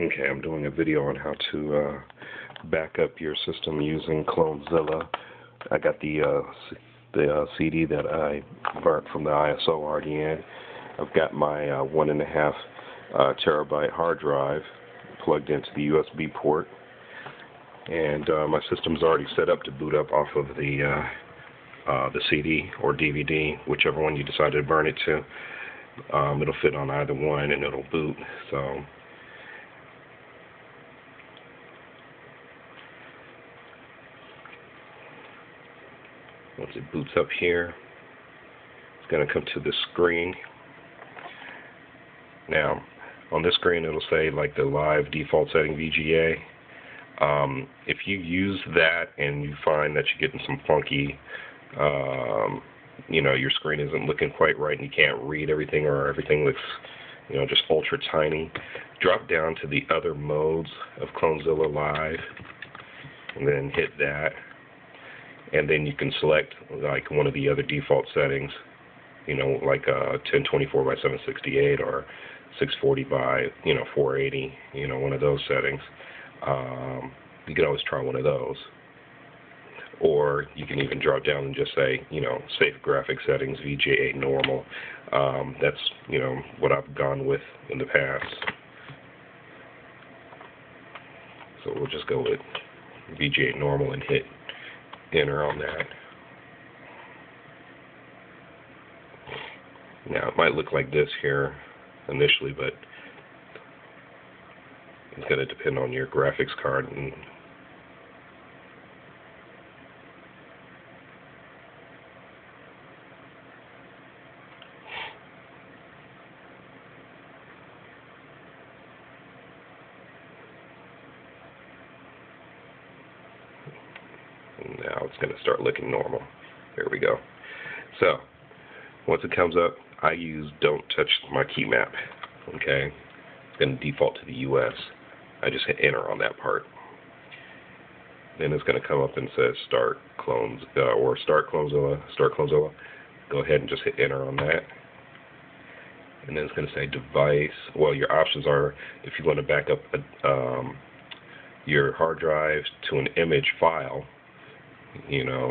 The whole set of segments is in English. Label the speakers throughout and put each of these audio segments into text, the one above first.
Speaker 1: Okay, I'm doing a video on how to back up your system using Clonzilla. I got the CD that I burnt from the ISO RDN. I've got my 1.5 terabyte hard drive plugged into the USB port, and my system's already set up to boot up off of the CD or DVD, whichever one you decide to burn it to. It'll fit on either one and it'll boot. So once it boots up here, it's going to come to this screen. Now, on this screen it'll say like the live default setting VGA. If you use that and you find that you're getting some funky, your screen isn't looking quite right and you can't read everything, or everything looks, just ultra tiny, drop down to the other modes of Clonezilla Live and then hit that. And then you can select like one of the other default settings, like 1024 by 768 or 640 by 480, one of those settings. You can always try one of those. Or you can even drop down and just say, safe graphic settings, VGA normal. That's, what I've gone with in the past. So we'll just go with VGA normal and hit enter on that. Now it might look like this here initially, but it's going to depend on your graphics card. And now it's going to start looking normal. There we go. So once it comes up, I use don't touch my key map. Okay, it's going to default to the US. I just hit enter on that part. Then it's going to come up and says start clones or start Clonezilla. Start Clonezilla. Go ahead and just hit enter on that. And then it's going to say device. Well, your options are if you want to back up your hard drive to an image file,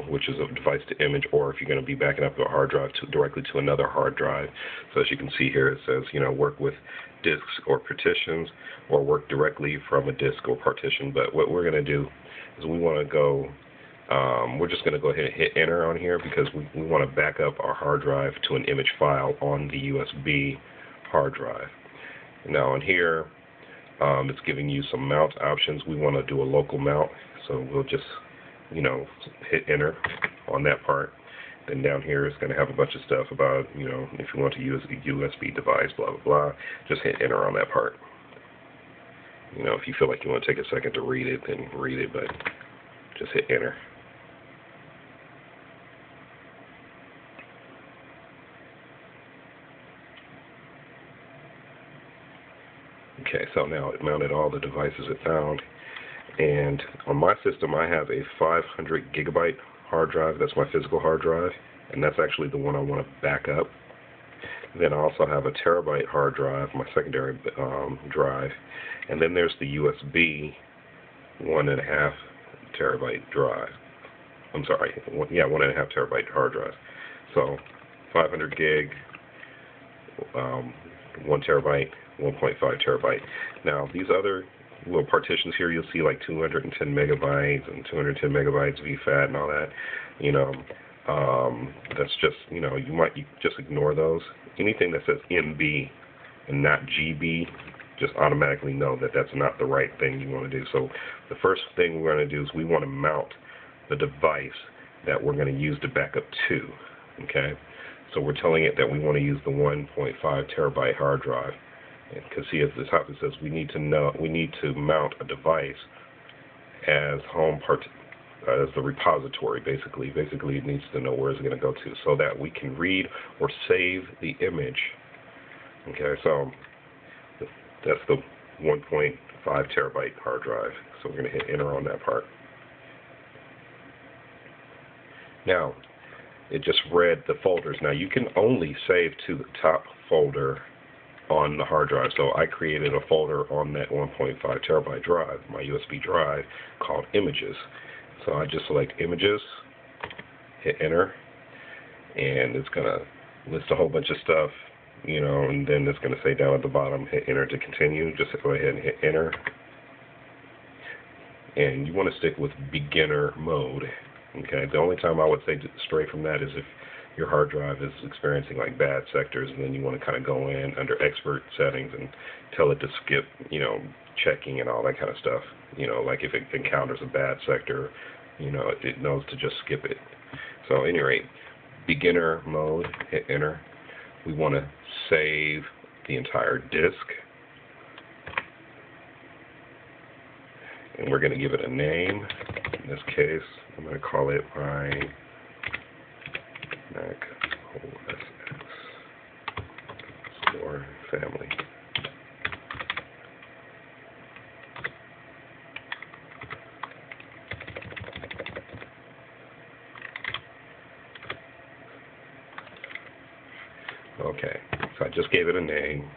Speaker 1: which is a device to image, or if you're going to be backing up a hard drive directly to another hard drive. So as you can see here, it says, work with disks or partitions, or work directly from a disk or partition. But what we're going to do is we want to go, we're just going to go ahead and hit enter on here because we want to back up our hard drive to an image file on the USB hard drive. Now in here, it's giving you some mount options. We want to do a local mount, so we'll just hit enter on that part. Then down here it's going to have a bunch of stuff about, if you want to use a USB device, blah, blah, blah. Just hit enter on that part. If you feel like you want to take a second to read it, then read it, but just hit enter. Okay, so now it mounted all the devices it found. And on my system, I have a 500 gigabyte hard drive. That's my physical hard drive, and that's actually the one I want to back up. Then I also have a terabyte hard drive, my secondary drive, and then there's the USB 1.5 terabyte drive. I'm sorry, 1.5 terabyte hard drive. So 500 gig, 1 terabyte, 1.5 terabyte. Now these other little partitions here, you'll see like 210 megabytes and 210 megabytes VFAT and all that. That's just, you might just ignore those. Anything that says MB and not GB, just automatically know that that's not the right thing you want to do. So the first thing we're going to do is we want to mount the device that we're going to use to back up to. Okay, so we're telling it that we want to use the 1.5 terabyte hard drive. Because see, at the top it says we need to mount a device as as the repository. Basically it needs to know where it's going to go to, so that we can read or save the image. Okay, so that's the 1.5 terabyte hard drive. So we're going to hit enter on that part. Now it just read the folders. Now you can only save to the top folder on the hard drive. So I created a folder on that 1.5 terabyte drive, my USB drive, called Images. So I just select Images, hit Enter, and it's going to list a whole bunch of stuff, and then it's going to say down at the bottom, hit Enter to continue. Just go ahead and hit Enter. And you want to stick with beginner mode. Okay, the only time I would say to stray from that is if your hard drive is experiencing like bad sectors, and then you want to kind of go in under expert settings and tell it to skip, checking and all that kind of stuff. Like if it encounters a bad sector, it knows to just skip it. So at any rate, beginner mode, hit Enter. We want to save the entire disk. And we're going to give it a name. In this case, I'm going to call it my Mac OS X family. Okay, so I just gave it a name.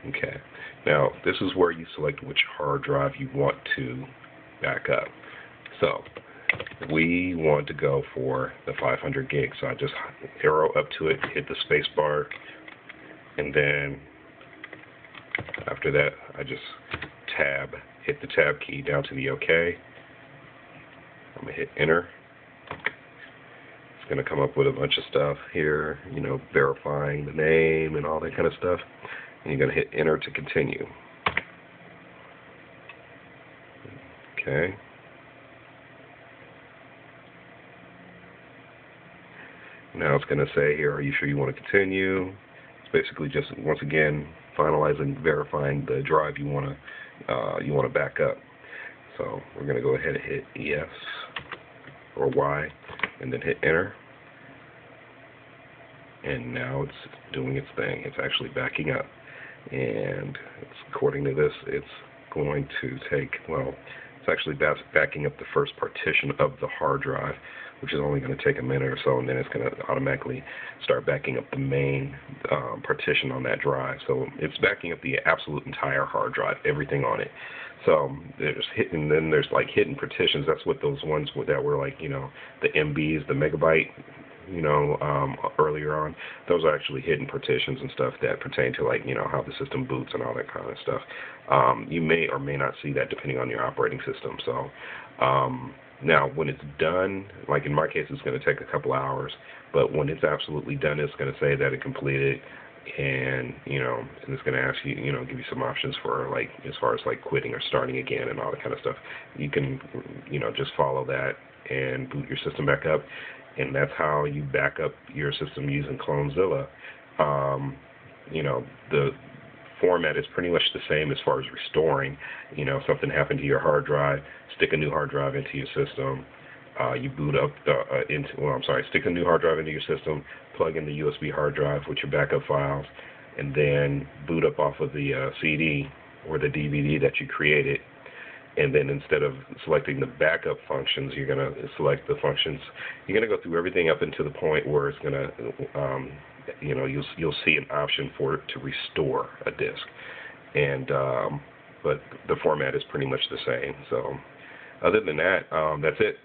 Speaker 1: Okay, now this is where you select which hard drive you want to back up. So we want to go for the 500 gig. So I just arrow up to it, hit the space bar, and then after that I just hit the tab key down to the OK. I'm going to hit Enter. It's going to come up with a bunch of stuff here, verifying the name and all that kind of stuff. And you're going to hit Enter to continue. Okay. Now it's going to say here, are you sure you want to continue? It's basically just, once again, finalizing, verifying the drive you want to back up. So we're going to go ahead and hit yes or Y, and then hit Enter. And now it's doing its thing. It's actually backing up. And according to this, it's going to take, it's actually backing up the first partition of the hard drive, which is only going to take a minute or so, and then it's going to automatically start backing up the main partition on that drive. So it's backing up the absolute entire hard drive, everything on it. So there's like hidden partitions. That's what those ones that were like, the MBs, the megabyte, earlier on, those are actually hidden partitions and stuff that pertain to like, how the system boots and all that kind of stuff. You may or may not see that depending on your operating system. So now when it's done, like in my case, it's going to take a couple hours, but when it's absolutely done, it's going to say that it completed, and and it's going to ask you, give you some options for like, as far as like quitting or starting again and all that kind of stuff. You can, just follow that and boot your system back up. And that's how you back up your system using Clonzilla. The format is pretty much the same as far as restoring. Something happened to your hard drive, stick a new hard drive into your system. You boot up stick a new hard drive into your system, plug in the USB hard drive with your backup files, and then boot up off of the CD or the DVD that you created. And then instead of selecting the backup functions, you're going to select the functions. You're going to go through everything up until the point where it's going to, you'll see an option for it to restore a disk. And but the format is pretty much the same. So other than that, that's it.